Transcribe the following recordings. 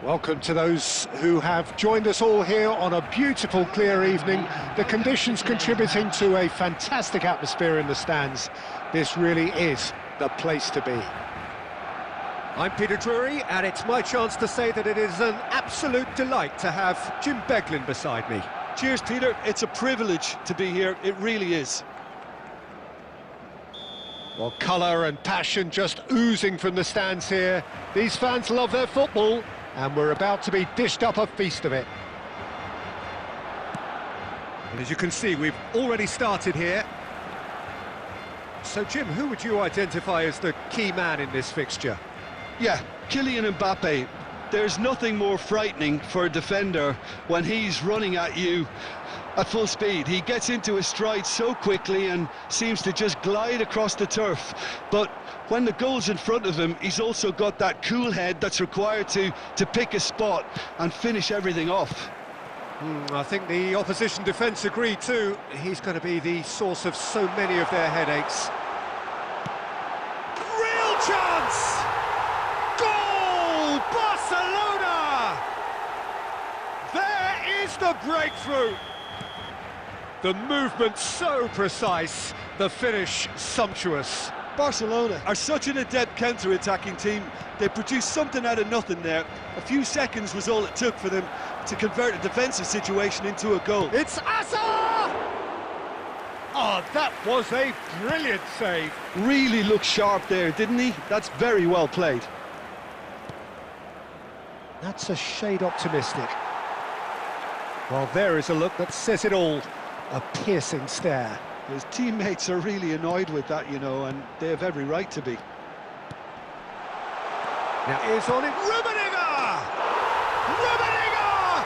Welcome to those who have joined us all here on a beautiful, clear evening. The conditions contributing to a fantastic atmosphere in the stands. This really is the place to be. I'm Peter Drury, and it's my chance to say that it is an absolute delight to have Jim Beglin beside me. Cheers, Peter. It's a privilege to be here. It really is. Well, colour and passion just oozing from the stands here. These fans love their football, and we're about to be dished up a feast of it. And as you can see, we've already started here. So, Jim, who would you identify as the key man in this fixture? Yeah, Kylian Mbappe. There's nothing more frightening for a defender when he's running at you at full speed. He gets into his stride so quickly and seems to just glide across the turf. But when the goal's in front of him, he's also got that cool head that's required to pick a spot and finish everything off. I think the opposition defence agree too. He's going to be the source of so many of their headaches. Real chance! Goal! Barcelona! There is the breakthrough. The movement so precise, the finish sumptuous. Barcelona are such an adept counter-attacking team. They produced something out of nothing there. A few seconds was all it took for them to convert a defensive situation into a goal. It's Asa! Oh, that was a brilliant save. Really looked sharp there, didn't he? That's very well played. That's a shade optimistic. Well, there is a look that says it all. A piercing stare. His teammates are really annoyed with that, you know, and they have every right to be. Now is on it, Rummenigge! Rummenigge!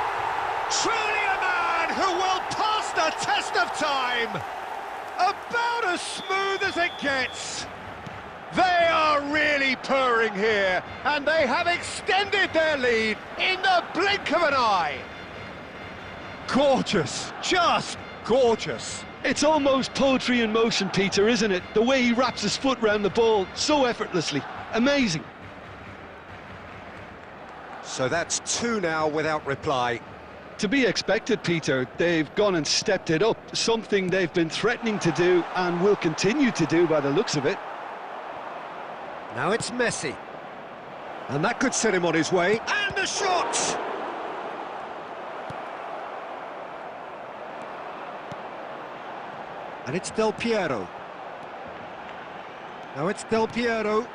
Truly a man who will pass the test of time! About as smooth as it gets. They are really purring here, and they have extended their lead in the blink of an eye. Gorgeous, just gorgeous. It's almost poetry in motion, Peter, isn't it? The way he wraps his foot round the ball so effortlessly. Amazing. So that's two now without reply. To be expected, Peter. They've gone and stepped it up. Something they've been threatening to do and will continue to do by the looks of it. Now it's Messi. And that could set him on his way. And the shot! And it's Del Piero. Now it's Del Piero.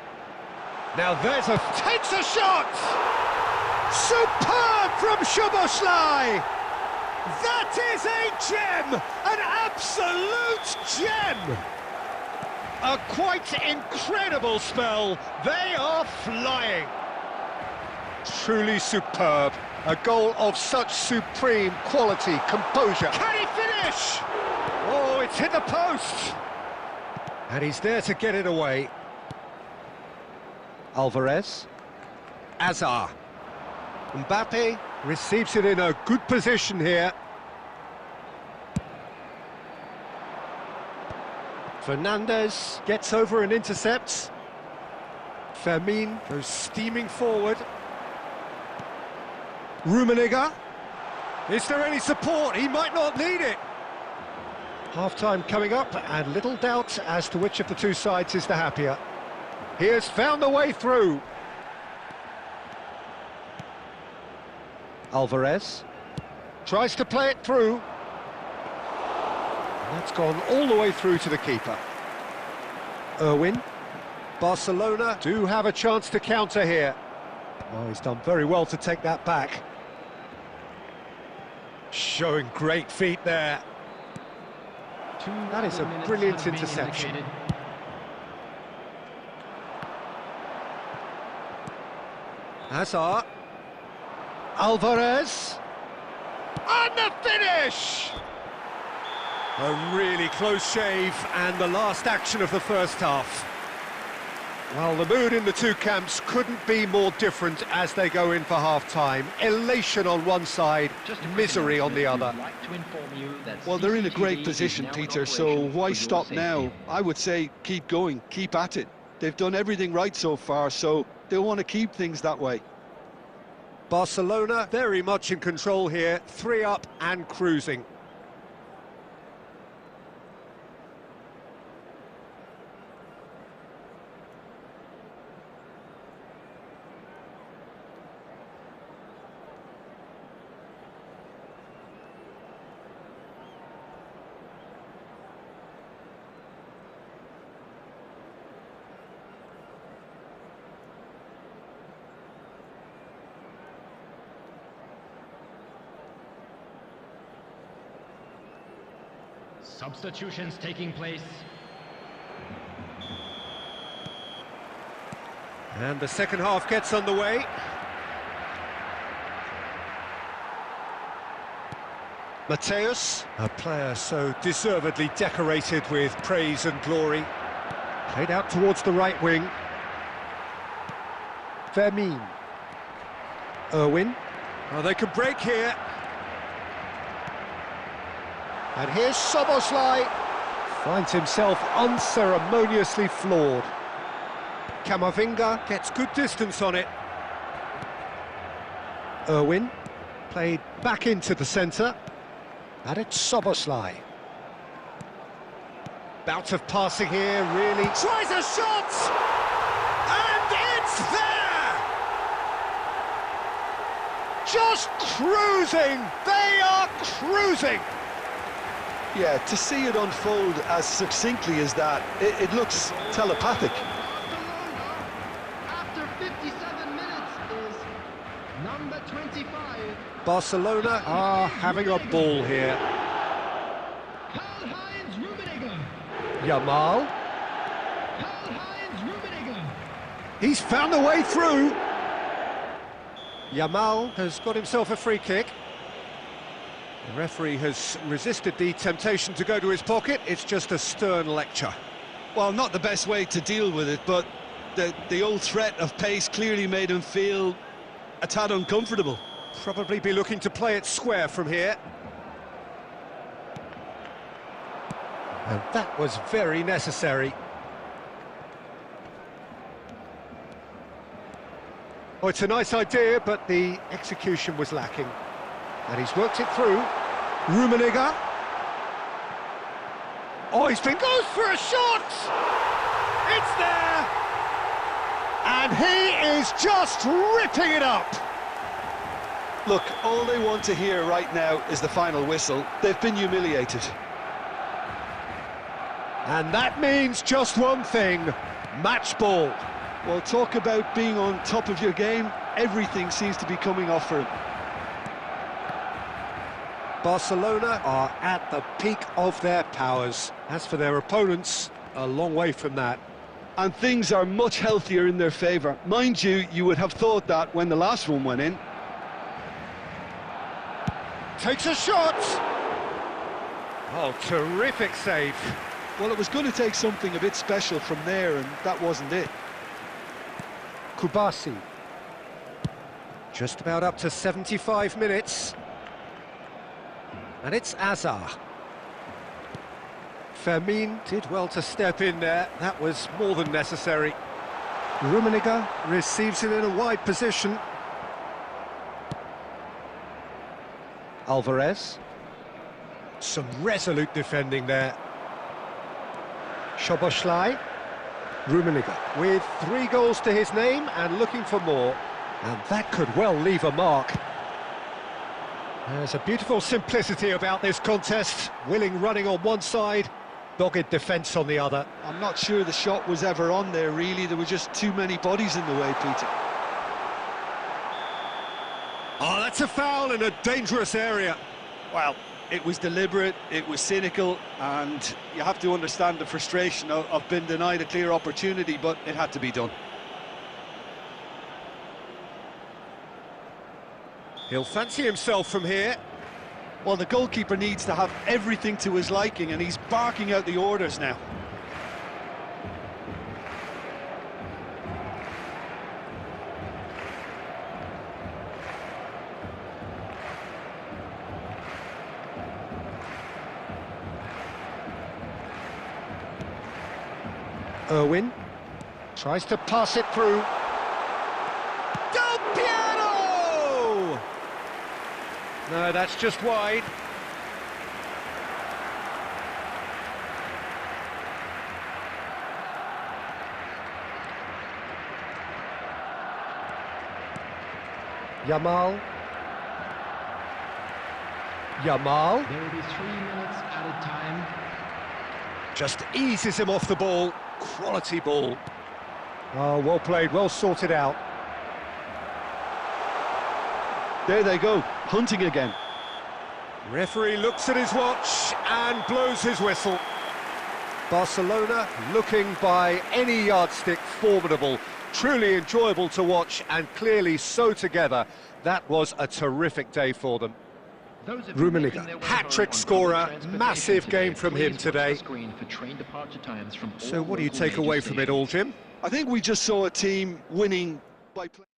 Now there's takes a shot! Superb from Szoboszlai! That is a gem! An absolute gem! A quite incredible spell. They are flying. Truly superb. A goal of such supreme quality, composure. Can he finish? Oh, it's hit the post! And he's there to get it away. Alvarez. Azar. Mbappe receives it in a good position here. Fernandez gets over and intercepts. Fermin goes steaming forward. Rummenigge. Is there any support? He might not need it. Half-time coming up, and little doubt as to which of the two sides is the happier. He has found the way through. Alvarez tries to play it through. And that's gone all the way through to the keeper. Irwin. Barcelona do have a chance to counter here. Oh, he's done very well to take that back. Showing great feet there. That is a brilliant interception. Hazard. Alvarez. And the finish! A really close shave, and the last action of the first half. Well, the mood in the two camps couldn't be more different as they go in for half-time. Elation on one side, misery on the other. Well, they're in a great position, Peter, so why stop now? I would say keep going, keep at it. They've done everything right so far, so they'll want to keep things that way. Barcelona very much in control here, 3 up and cruising. Substitutions taking place. And the second half gets underway. Mateus, a player so deservedly decorated with praise and glory. Played out towards the right wing. Fermin. Irwin. Oh, they can break here. And here's Szoboszlai. Finds himself unceremoniously floored. Camavinga gets good distance on it. Irwin. Played back into the centre. And it's Szoboszlai. Bout of passing here, really. Tries a shot! And it's there! Just cruising! They are cruising! Yeah, to see it unfold as succinctly as that, it looks telepathic. After 57 minutes is number 25. Barcelona are having a ball here. Karl-Heinz Rummenigge. Yamal. Karl-Heinz Rummenigge. He's found a way through. Yamal has got himself a free kick. The referee has resisted the temptation to go to his pocket. It's just a stern lecture. Well, not the best way to deal with it, but the old threat of pace clearly made him feel a tad uncomfortable. Probably be looking to play it square from here. And that was very necessary. Oh, it's a nice idea, but the execution was lacking. And he's worked it through. Rummenigge. Oh, goes for a shot! It's there! And he is just ripping it up! Look, all they want to hear right now is the final whistle. They've been humiliated. And that means just one thing, match ball. Well, talk about being on top of your game. Everything seems to be coming off for him. Barcelona are at the peak of their powers. As for their opponents, a long way from that. And things are much healthier in their favour. Mind you, you would have thought that when the last one went in. Takes a shot! Oh, terrific save. Well, it was going to take something a bit special from there, and that wasn't it. Kubasi. Just about up to 75 minutes. And it's Azar. Fermin did well to step in there. That was more than necessary. Rummenigge receives it in a wide position. Alvarez. Some resolute defending there. Szoboszlai. Rummenigge with 3 goals to his name and looking for more. And that could well leave a mark. There's a beautiful simplicity about this contest. Willing running on one side, dogged defence on the other. I'm not sure the shot was ever on there, really. There were just too many bodies in the way, Peter. Oh, that's a foul in a dangerous area. Well, it was deliberate, it was cynical, and you have to understand the frustration of being denied a clear opportunity, but it had to be done. He'll fancy himself from here. Well, the goalkeeper needs to have everything to his liking, and he's barking out the orders now. Irwin tries to pass it through. Del Piero! No, that's just wide. Yamal. Yamal. There will be 3 minutes added time. Just eases him off the ball. Quality ball. Oh, well played, well sorted out. There they go, hunting again. Referee looks at his watch and blows his whistle. Barcelona looking by any yardstick formidable, truly enjoyable to watch and clearly so together. That was a terrific day for them. Rummenigge, hat-trick scorer, massive game from him today. So what do you take away from it all, Jim? I think we just saw a team winning by playing.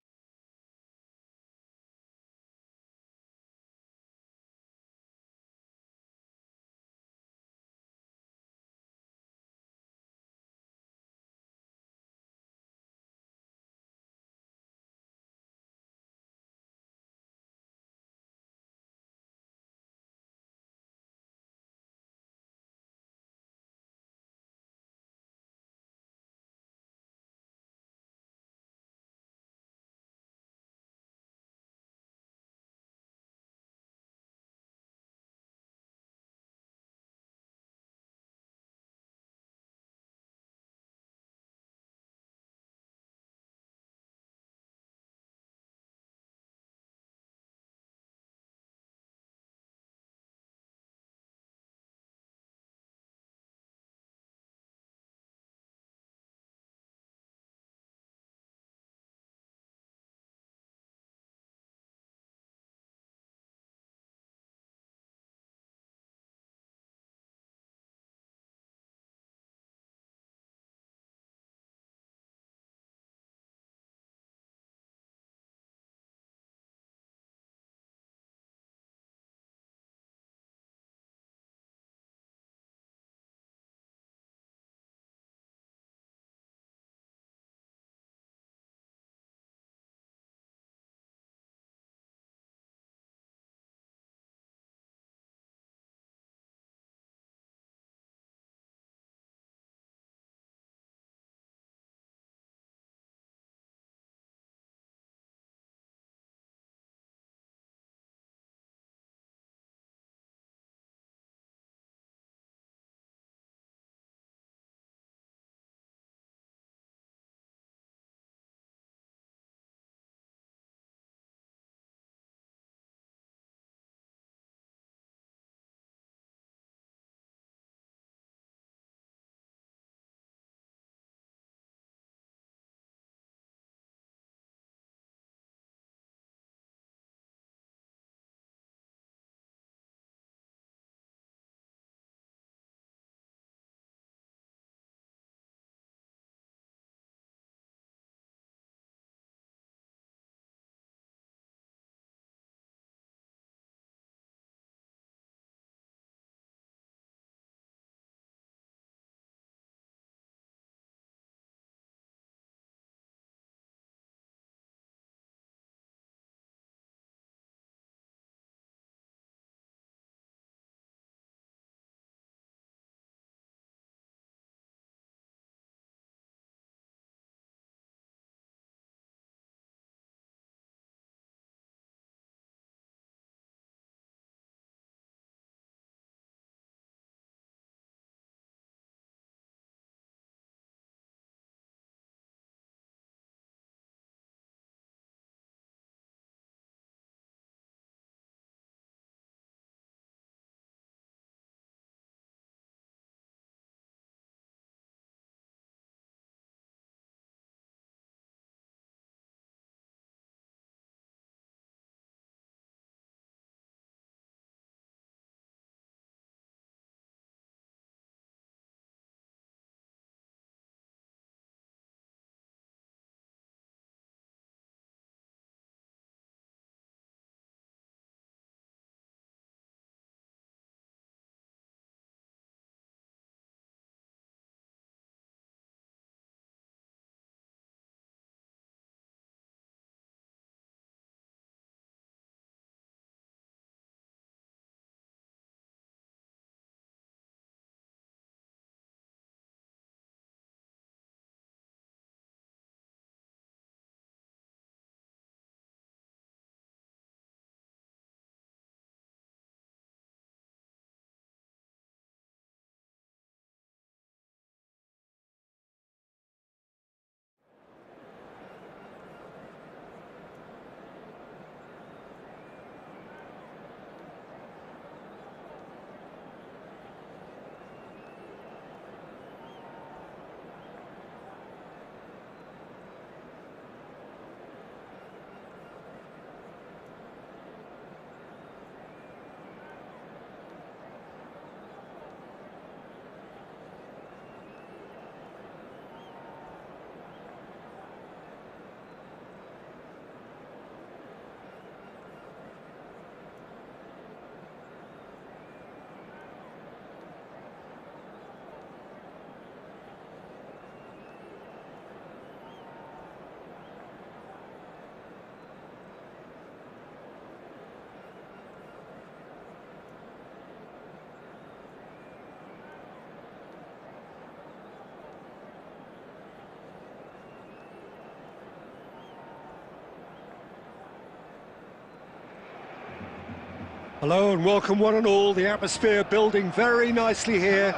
Hello and welcome one and all. The atmosphere building very nicely here.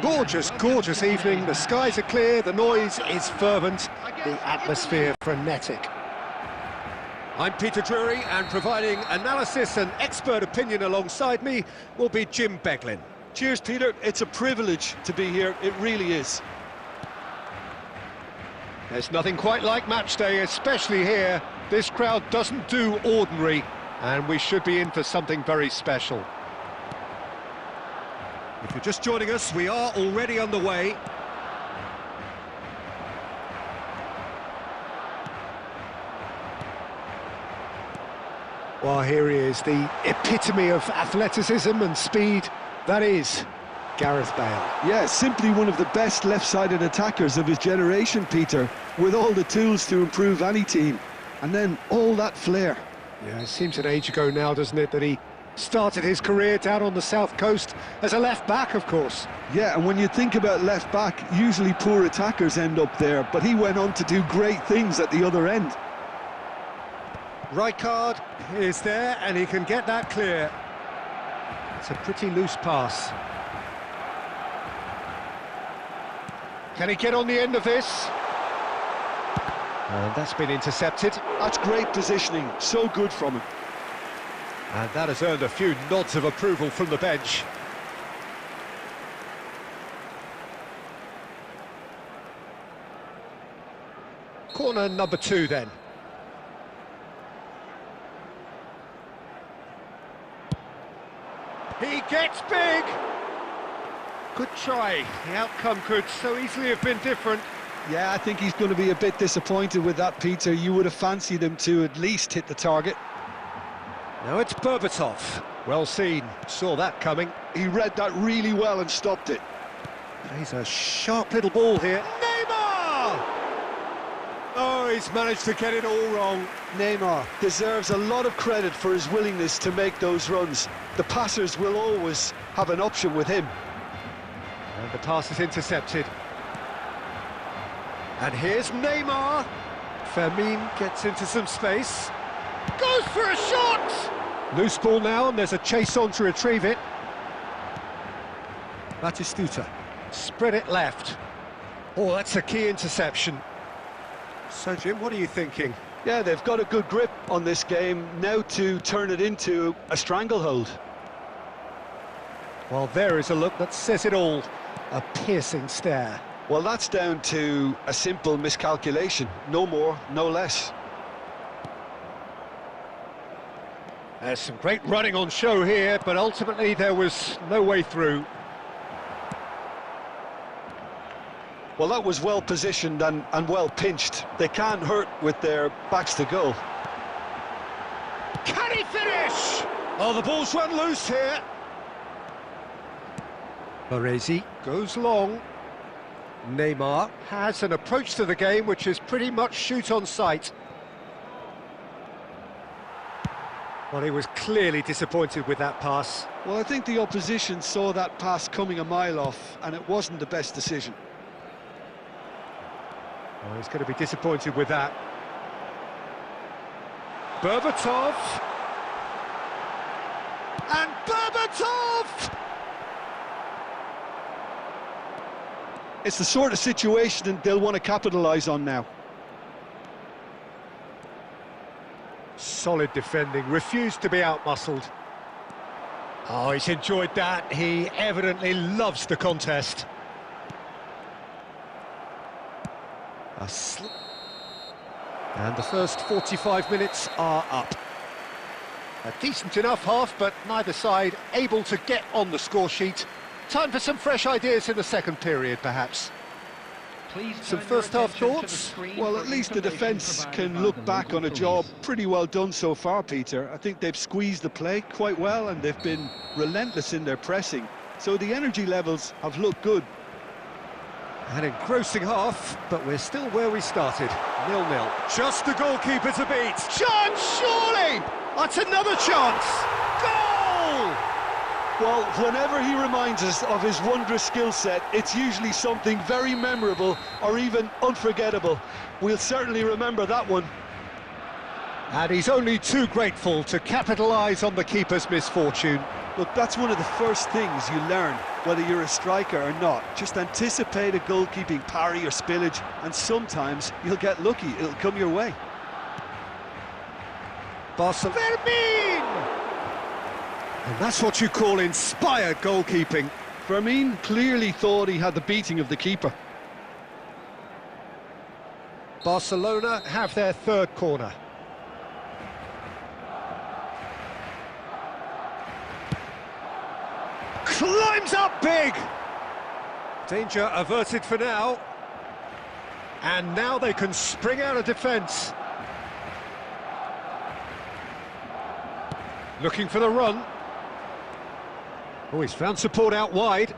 Gorgeous, gorgeous evening. The skies are clear, the noise is fervent, the atmosphere frenetic. I'm Peter Drury, and providing analysis and expert opinion alongside me will be Jim Beglin. Cheers, Peter. It's a privilege to be here. It really is. There's nothing quite like match day, especially here. This crowd doesn't do ordinary, and we should be in for something very special. If you're just joining us, we are already underway. Well, here he is, the epitome of athleticism and speed. That is Gareth Bale. Yeah, simply one of the best left-sided attackers of his generation, Peter, with all the tools to improve any team. And then all that flair. Yeah, it seems an age ago now, doesn't it, that he started his career down on the south coast as a left-back, of course. Yeah, and when you think about left-back, usually poor attackers end up there, but he went on to do great things at the other end. Rijkaard is there, and he can get that clear. It's a pretty loose pass. Can he get on the end of this? And that's been intercepted. That's great positioning, so good from him. And that has earned a few nods of approval from the bench. Corner number 2 then. He gets big! Good try. The outcome could so easily have been different. Yeah, I think he's going to be a bit disappointed with that, Peter. You would have fancied him to at least hit the target. Now it's Berbatov. Well seen. Saw that coming. He read that really well and stopped it. He's a sharp little ball here. Neymar! Oh, he's managed to get it all wrong. Neymar deserves a lot of credit for his willingness to make those runs. The passers will always have an option with him. And the pass is intercepted. And here's Neymar. Fermin gets into some space. Goes for a shot! Loose ball now, and there's a chase on to retrieve it. Batistuta. Spread it left. Oh, that's a key interception. So, Jim, what are you thinking? Yeah, they've got a good grip on this game, now to turn it into a stranglehold. Well, there is a look that says it all. A piercing stare. Well, that's down to a simple miscalculation. No more, no less. There's some great running on show here, but ultimately there was no way through. Well, that was well positioned and well pinched. They can't hurt with their backs to goal. Can he finish? Oh, the ball's run loose here. Baresi goes long. Neymar has an approach to the game which is pretty much shoot on sight. Well, he was clearly disappointed with that pass. Well, I think the opposition saw that pass coming a mile off, and it wasn't the best decision. Oh, he's going to be disappointed with that. Berbatov! And Berbatov! It's the sort of situation they'll want to capitalise on now. Solid defending, refused to be outmuscled. Oh, he's enjoyed that. He evidently loves the contest. And the first 45 minutes are up. A decent enough half, but neither side able to get on the score sheet. Time for some fresh ideas in the second period, perhaps. Some first-half thoughts? Well, at least the defence can look back on a job pretty well done so far, Peter. I think they've squeezed the play quite well, and they've been relentless in their pressing. So the energy levels have looked good. An engrossing half, but we're still where we started, 0-0. Just the goalkeeper to beat. Chance, surely! That's another chance! Goal! Well, whenever he reminds us of his wondrous skill set, it's usually something very memorable or even unforgettable. We'll certainly remember that one. And he's only too grateful to capitalise on the keeper's misfortune. Look, that's one of the first things you learn, whether you're a striker or not. Just anticipate a goalkeeping parry or spillage, and sometimes you'll get lucky, it'll come your way. Barcelona. And that's what you call inspired goalkeeping. Fermin clearly thought he had the beating of the keeper. Barcelona have their third corner. Climbs up big! Danger averted for now. And now they can spring out of defence. Looking for the run. Oh, he's found support out wide.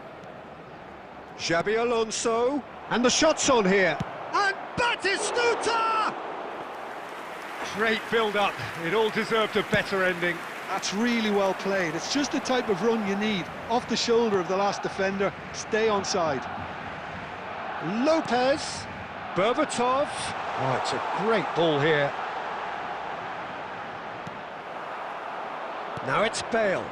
Xabi Alonso. And the shot's on here. And Batistuta! Great build-up. It all deserved a better ending. That's really well played. It's just the type of run you need. Off the shoulder of the last defender, stay onside. Lopez. Berbatov. Oh, it's a great ball here. Now it's Bale.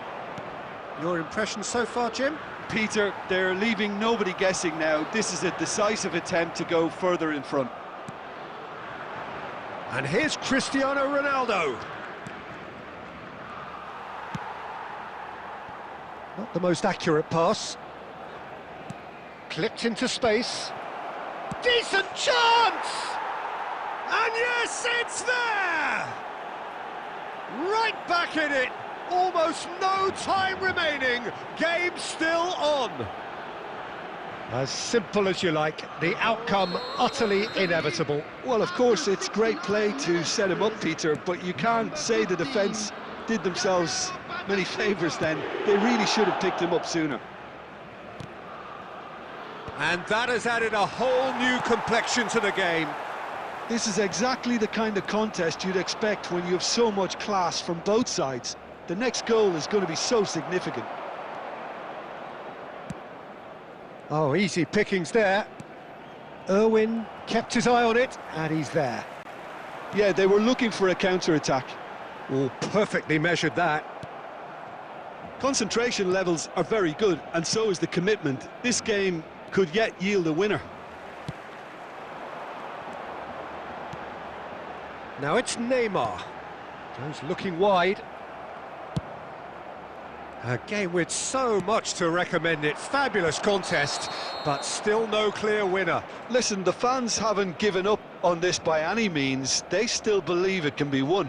Your impression so far, Jim? Peter, they're leaving nobody guessing now. This is a decisive attempt to go further in front. And here's Cristiano Ronaldo. Not the most accurate pass. Clipped into space. Decent chance! And yes, it's there! Right back in it. Almost no time remaining. Game still on. As simple as you like. The outcome utterly inevitable. Well, of course, it's great play to set him up, Peter, but you can't say the defence did themselves many favours then. They really should have picked him up sooner. And that has added a whole new complexion to the game. This is exactly the kind of contest you'd expect when you have so much class from both sides. The next goal is going to be so significant. Oh, easy pickings there. Irwin kept his eye on it, and he's there. Yeah, they were looking for a counter-attack. Oh, perfectly measured that. Concentration levels are very good, and so is the commitment. This game could yet yield a winner. Now it's Neymar. Goes looking wide. A game with so much to recommend it. Fabulous contest, but still no clear winner. Listen, the fans haven't given up on this by any means. They still believe it can be won.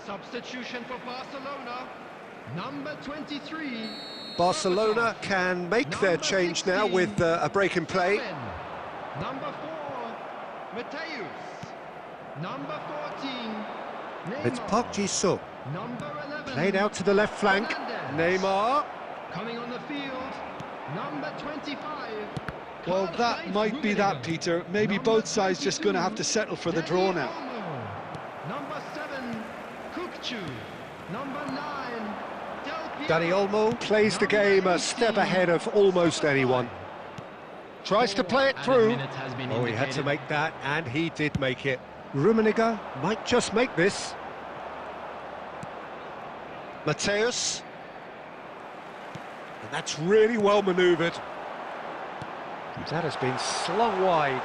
Substitution for Barcelona, number 23. Barcelona can make their change now with a break in play. Number 4, Mateus. Number 14, Neymar. It's Park Ji-suk. Number 11, Played out to the left flank. Fernandez. Neymar. Coming on the field, number 25. Well, that might be that, Peter. Maybe both sides just going to have to settle for the draw now. Number 7, Kukçu. Number 9, Dani Olmo plays the game a step ahead of almost anyone. Tries to play it through. Oh, he had to make that, and he did make it. Rummenigge might just make this. Mateus. And that's really well manoeuvred. That has been slung wide.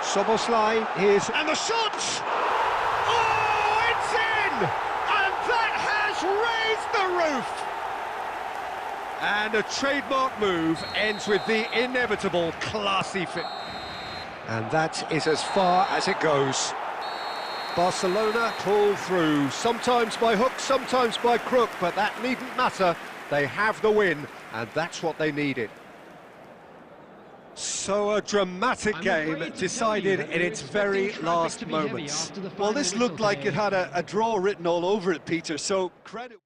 Szoboszlai is... And the shot! Oh, it's in! And that has raised the roof! And a trademark move ends with the inevitable classy fit. And that is as far as it goes. Barcelona pull through, sometimes by hook, sometimes by crook, but that needn't matter. They have the win, and that's what they needed. So a dramatic game decided in its very last moments. Well, this looked like it had a draw written all over it, Peter, so credit...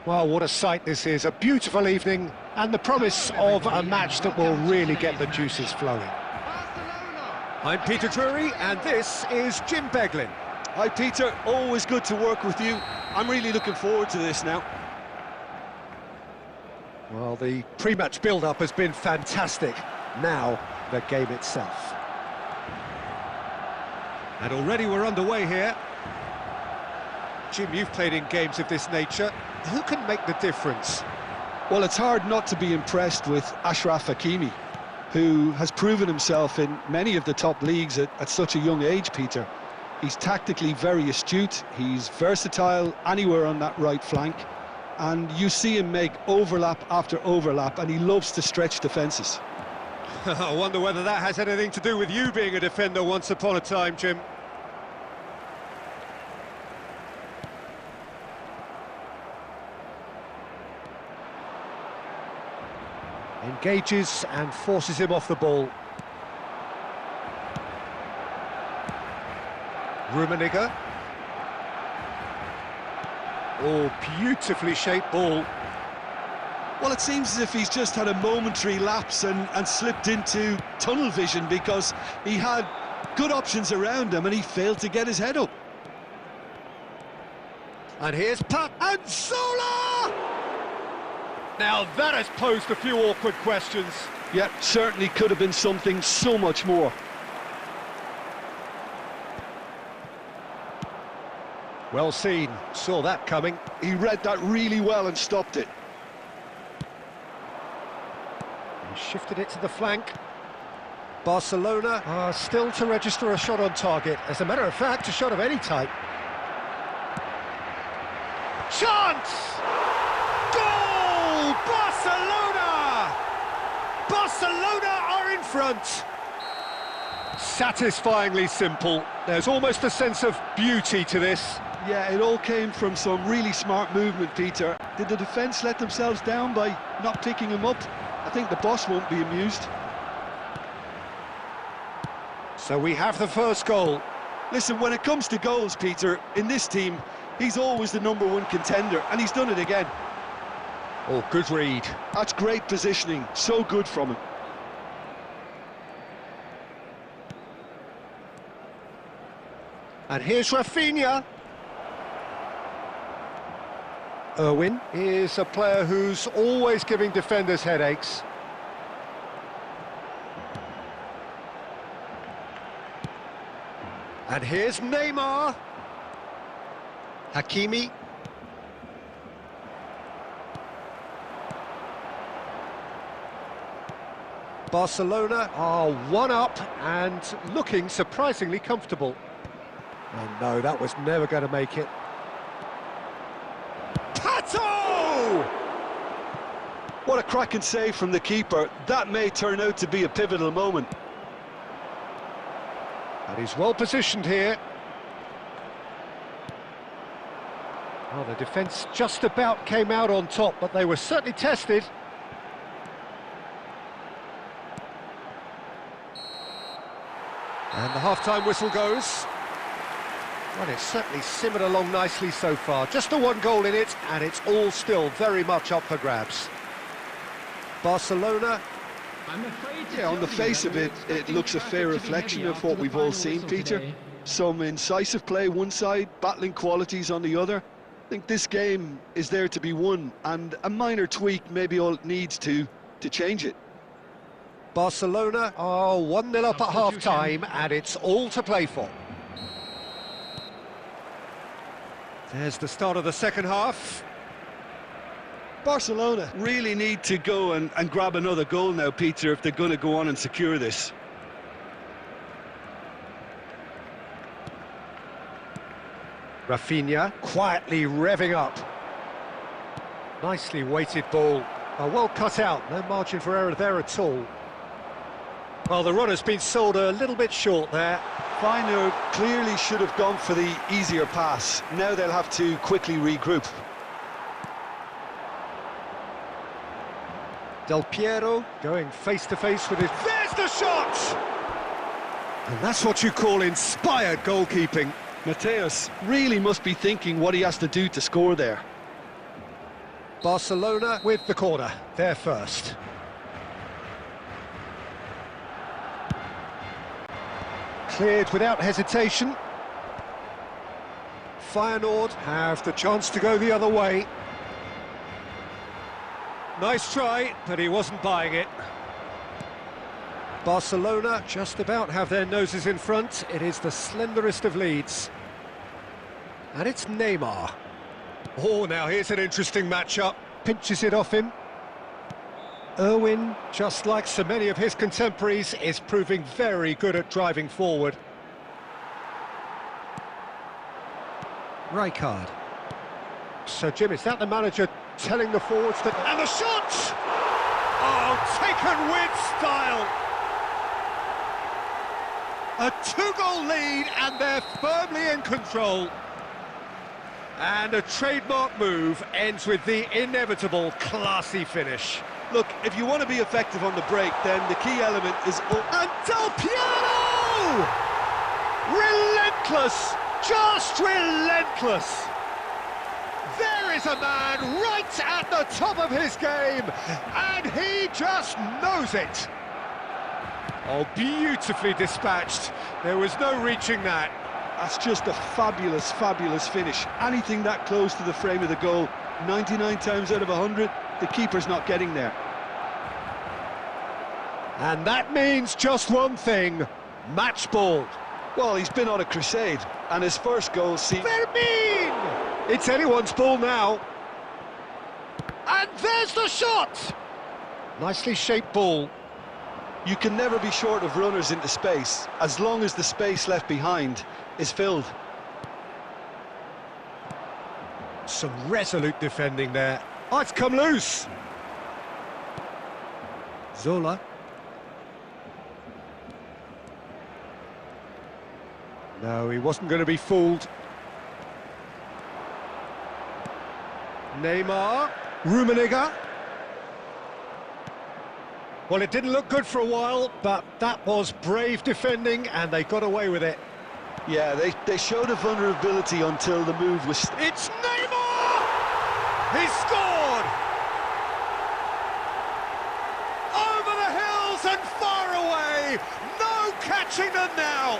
Well, what a sight this is, a beautiful evening, and the promise of a match that will really get the juices flowing. I'm Peter Drury, and this is Jim Beglin. Hi Peter, always good to work with you. I'm really looking forward to this now. Well, the pre-match build-up has been fantastic. Now, the game itself. And already we're underway here. Jim, you've played in games of this nature. Who can make the difference? Well, it's hard not to be impressed with Achraf Hakimi, who has proven himself in many of the top leagues at such a young age, Peter. He's tactically very astute, he's versatile anywhere on that right flank, and you see him make overlap after overlap, and he loves to stretch defences. I wonder whether that has anything to do with you being a defender once upon a time, Jim. Engages and forces him off the ball. Rummenigge. Oh, beautifully shaped ball. Well, it seems as if he's just had a momentary lapse and slipped into tunnel vision, because he had good options around him and he failed to get his head up. And here's Pat and Zola! Now that has posed a few awkward questions. Yeah, certainly could have been something so much more. Well seen, saw that coming. He read that really well and stopped it. He shifted it to the flank. Barcelona are still to register a shot on target. As a matter of fact, a shot of any type. Chance! Goal! Barcelona! Barcelona are in front. Satisfyingly simple. There's almost a sense of beauty to this. Yeah, it all came from some really smart movement, Peter. Did the defence let themselves down by not picking him up? I think the boss won't be amused. So we have the first goal. Listen, when it comes to goals, Peter, in this team, he's always the #1 contender, and he's done it again. Oh, good read. That's great positioning, so good from him. And here's Rafinha. Irwin is a player who's always giving defenders headaches. And here's Neymar. Hakimi. Barcelona are 1-up and looking surprisingly comfortable. Oh no, that was never going to make it. Pato! What a cracking save from the keeper. That may turn out to be a pivotal moment. And he's well positioned here. Well, the defence just about came out on top, but they were certainly tested. And the half-time whistle goes. Well, it's certainly simmered along nicely so far. Just the one goal in it, and it's all still very much up for grabs. Barcelona. Yeah, on the face of it, it looks a fair reflection of what we've all seen, Peter. Some incisive play one side, battling qualities on the other. I think this game is there to be won, and a minor tweak maybe all it needs to change it. Barcelona are 1-0 up at half-time, and it's all to play for. There's the start of the second half. Barcelona really need to go and grab another goal now, Peter, if they're going to go on and secure this. Rafinha quietly revving up. Nicely weighted ball. Well cut out, no margin for error there at all. Well, the runner's been sold a little bit short there. Finer clearly should have gone for the easier pass. Now they'll have to quickly regroup. Del Piero going face-to-face with his... There's the shot! And that's what you call inspired goalkeeping. Mateus really must be thinking what he has to do to score there. Barcelona with the corner, they're first. Cleared without hesitation. Feyenoord have the chance to go the other way. Nice try, but he wasn't buying it. Barcelona just about have their noses in front. It is the slenderest of leads. And it's Neymar. Oh, now here's an interesting matchup. Pinches it off him. Irwin, just like so many of his contemporaries, is proving very good at driving forward. Rijkaard. So, Jim, is that the manager telling the forwards that... And the shot! Oh, taken with style! A two-goal lead, and they're firmly in control. And a trademark move ends with the inevitable classy finish. Look, if you want to be effective on the break, then the key element is... And Del Piano! Relentless! Just relentless! There is a man right at the top of his game, and he just knows it. Oh, beautifully dispatched. There was no reaching that. That's just a fabulous, fabulous finish. Anything that close to the frame of the goal, 99 times out of 100, the keeper's not getting there. And that means just one thing, match ball. Well, he's been on a crusade, and his first goal seems... Fermin! It's anyone's ball now. And there's the shot! Nicely shaped ball. You can never be short of runners into space, as long as the space left behind is filled. Some resolute defending there. Oh, it's come loose. Zola. No, he wasn't going to be fooled. Neymar. Rummenigge. Well, it didn't look good for a while, but that was brave defending, and they got away with it. Yeah, they showed a vulnerability until the move was... It's Neymar! He scored! Over the hills and far away! No catching them now!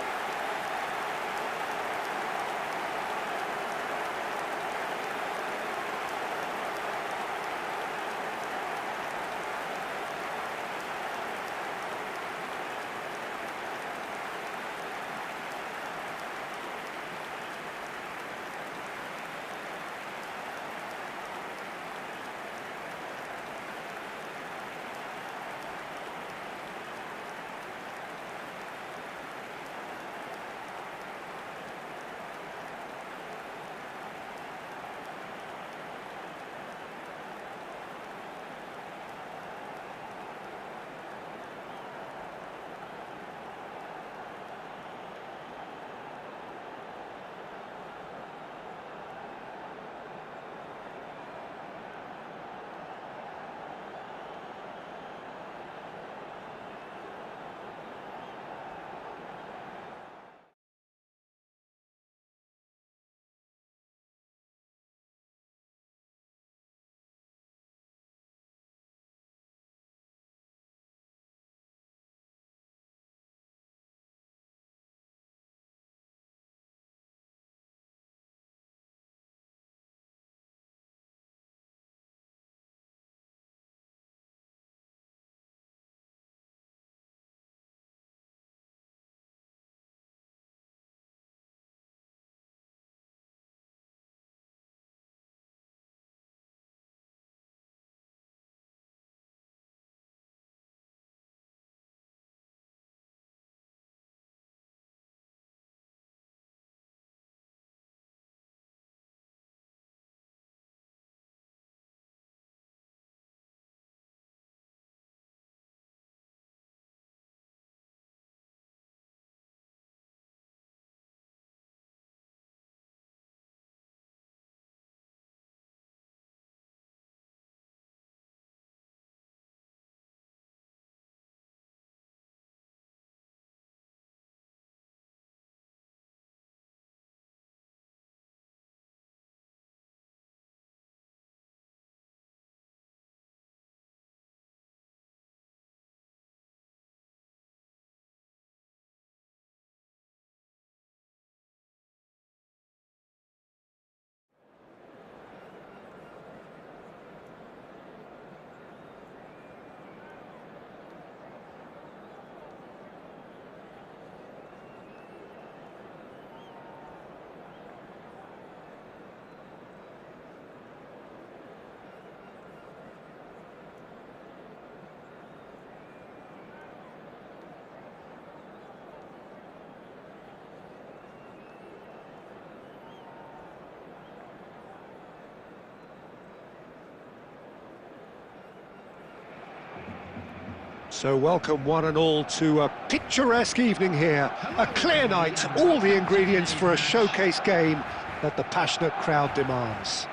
So welcome one and all to a picturesque evening here. A clear night, all the ingredients for a showcase game that the passionate crowd demands.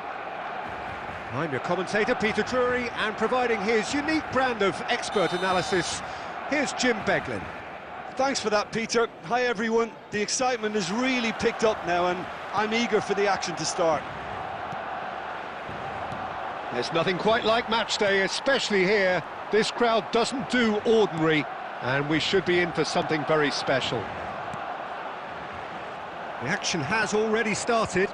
I'm your commentator, Peter Drury, and providing his unique brand of expert analysis, here's Jim Beglin. Thanks for that, Peter. Hi, everyone. The excitement has really picked up now, and I'm eager for the action to start. There's nothing quite like match day, especially here. This crowd doesn't do ordinary, and we should be in for something very special. The action has already started.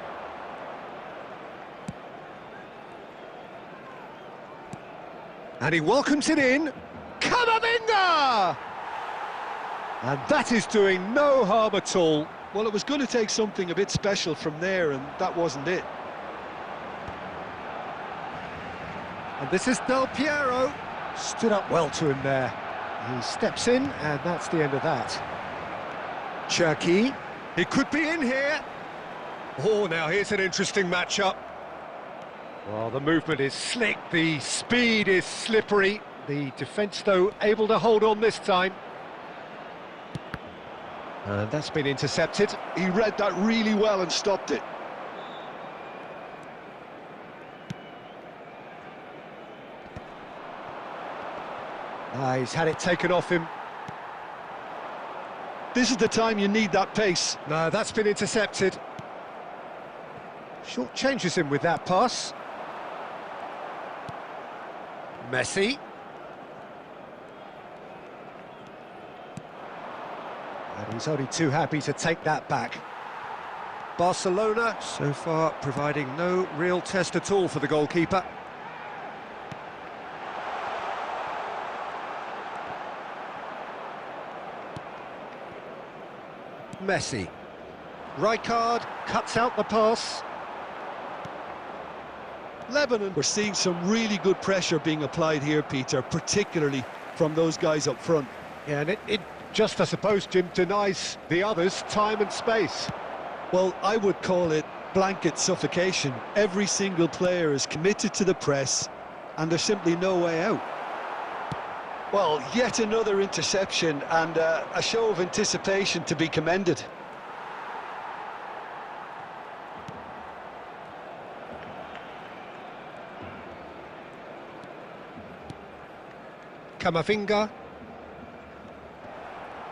And he welcomes it in. Camavinga! And that is doing no harm at all. Well, it was going to take something a bit special from there, and that wasn't it. And this is Del Piero. Stood up well to him there. He steps in, and that's the end of that. Cherki. He could be in here. Oh, now here's an interesting matchup. Well, the movement is slick, the speed is slippery. The defence, though, able to hold on this time. And that's been intercepted. He read that really well and stopped it. He's had it taken off him. This is the time you need that pace. No, that's been intercepted. Short changes him with that pass. Messi. And he's only too happy to take that back. Barcelona, so far, providing no real test at all for the goalkeeper. Messi. Rijkaard cuts out the pass. Lebanon, we're seeing some really good pressure being applied here, Peter, particularly from those guys up front. Yeah, and it just, I suppose, Jim, denies the others time and space. Well, I would call it blanket suffocation. Every single player is committed to the press, and there's simply no way out. Well, yet another interception, and a show of anticipation to be commended. Camavinga.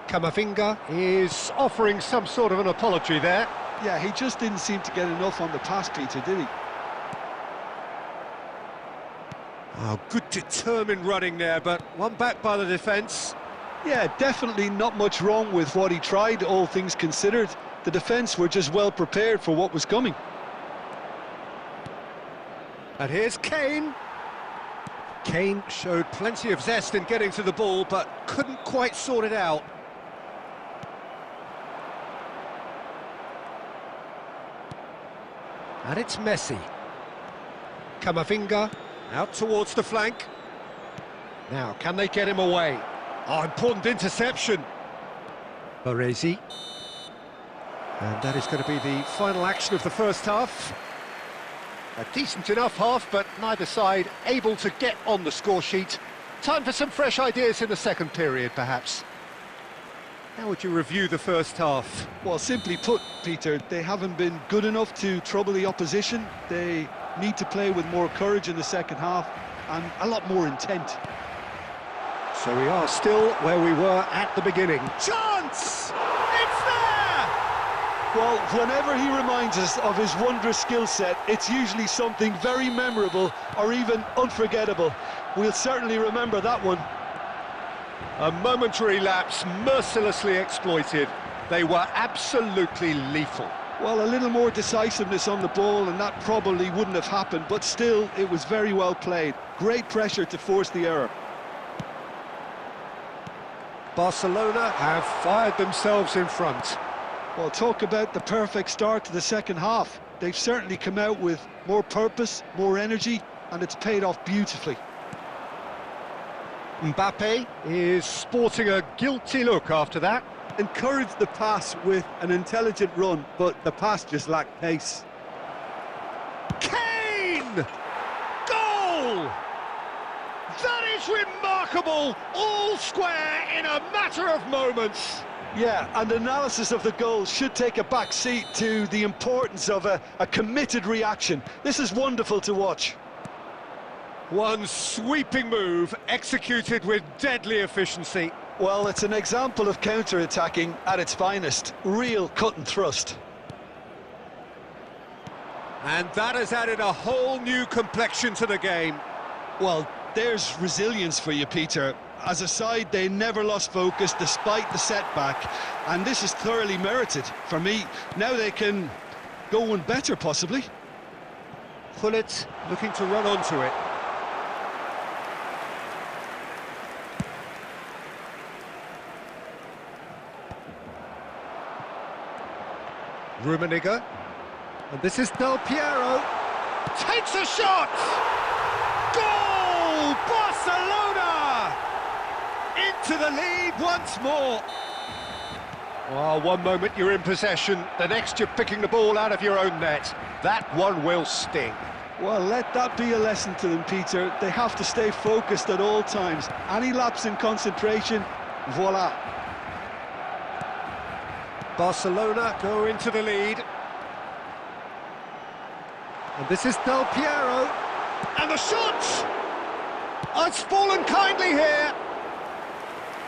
Camavinga is offering some sort of an apology there. Yeah, he just didn't seem to get enough on the pass, Peter, did he? Oh, good determined running there, but one back by the defence. Yeah, definitely not much wrong with what he tried, all things considered. The defence were just well prepared for what was coming. And here's Kane. Kane showed plenty of zest in getting to the ball, but couldn't quite sort it out. And it's Messi. Camavinga. Out towards the flank. Now, can they get him away? Oh, important interception. Baresi. And that is going to be the final action of the first half. A decent enough half, but neither side able to get on the score sheet. Time for some fresh ideas in the second period, perhaps. How would you review the first half? Well, simply put, Peter, they haven't been good enough to trouble the opposition. They need to play with more courage in the second half and a lot more intent. So we are still where we were at the beginning. Chance! It's there! Well, whenever he reminds us of his wondrous skill set, it's usually something very memorable or even unforgettable. We'll certainly remember that one. A momentary lapse mercilessly exploited. They were absolutely lethal. Well, a little more decisiveness on the ball and that probably wouldn't have happened, but still, it was very well played. Great pressure to force the error. Barcelona have fired themselves in front. Well, talk about the perfect start to the second half. They've certainly come out with more purpose, more energy, and it's paid off beautifully. Mbappe is sporting a guilty look after that. Encouraged the pass with an intelligent run, but the pass just lacked pace. Kane! Goal! That is remarkable! remarkable, all square in a matter of moments. Yeah, and analysis of the goal should take a back seat to the importance of a committed reaction. This is wonderful to watch. One sweeping move, executed with deadly efficiency. Well, it's an example of counter-attacking at its finest. Real cut and thrust. And that has added a whole new complexion to the game. Well, there's resilience for you, Peter. As a side, they never lost focus despite the setback, and this is thoroughly merited. For me, now they can go one better, possibly. Gullit looking to run onto it. Rummenigge, and this is Del Piero, takes a shot! Goal! Barcelona! Into the lead once more. Oh, one moment you're in possession, the next you're picking the ball out of your own net. That one will sting. Well, let that be a lesson to them, Peter. They have to stay focused at all times. Any lapse in concentration, voila. Barcelona go into the lead. And this is Del Piero. And the shot! Oh, it's fallen kindly here.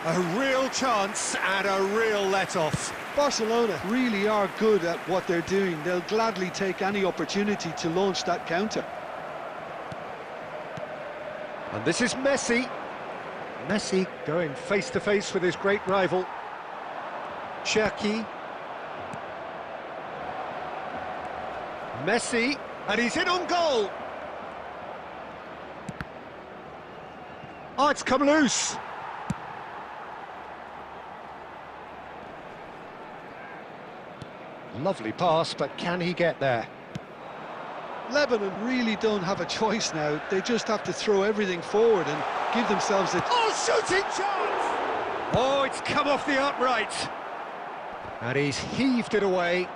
A real chance and a real let-off. Barcelona really are good at what they're doing. They'll gladly take any opportunity to launch that counter. And this is Messi. Messi going face-to-face with his great rival. Cherki. Messi, and he's in on goal. Oh, it's come loose. Lovely pass, but can he get there? Lebanon really don't have a choice now. They just have to throw everything forward and give themselves a... Oh, shooting chance! Oh, it's come off the upright. And he's heaved it away.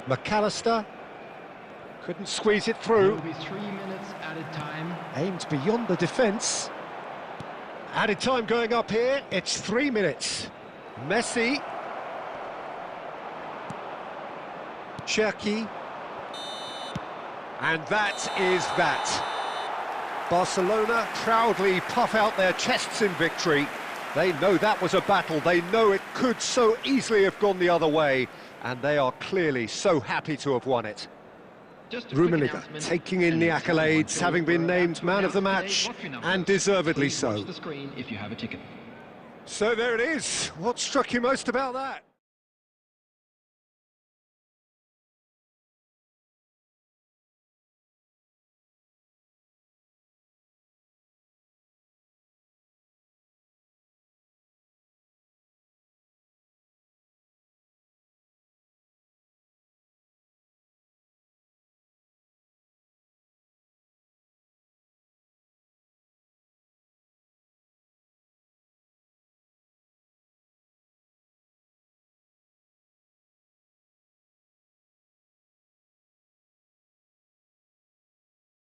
McAllister couldn't squeeze it through. Will be 3 minutes added time. Aimed beyond the defence. Added time going up here. It's 3 minutes. Messi. Cherki. And that is that. Barcelona proudly puff out their chests in victory. They know that was a battle. They know it could so easily have gone the other way. And they are clearly so happy to have won it. Rummenigge taking in the accolades, having been named man of the match, and deservedly so. So there it is. What struck you most about that?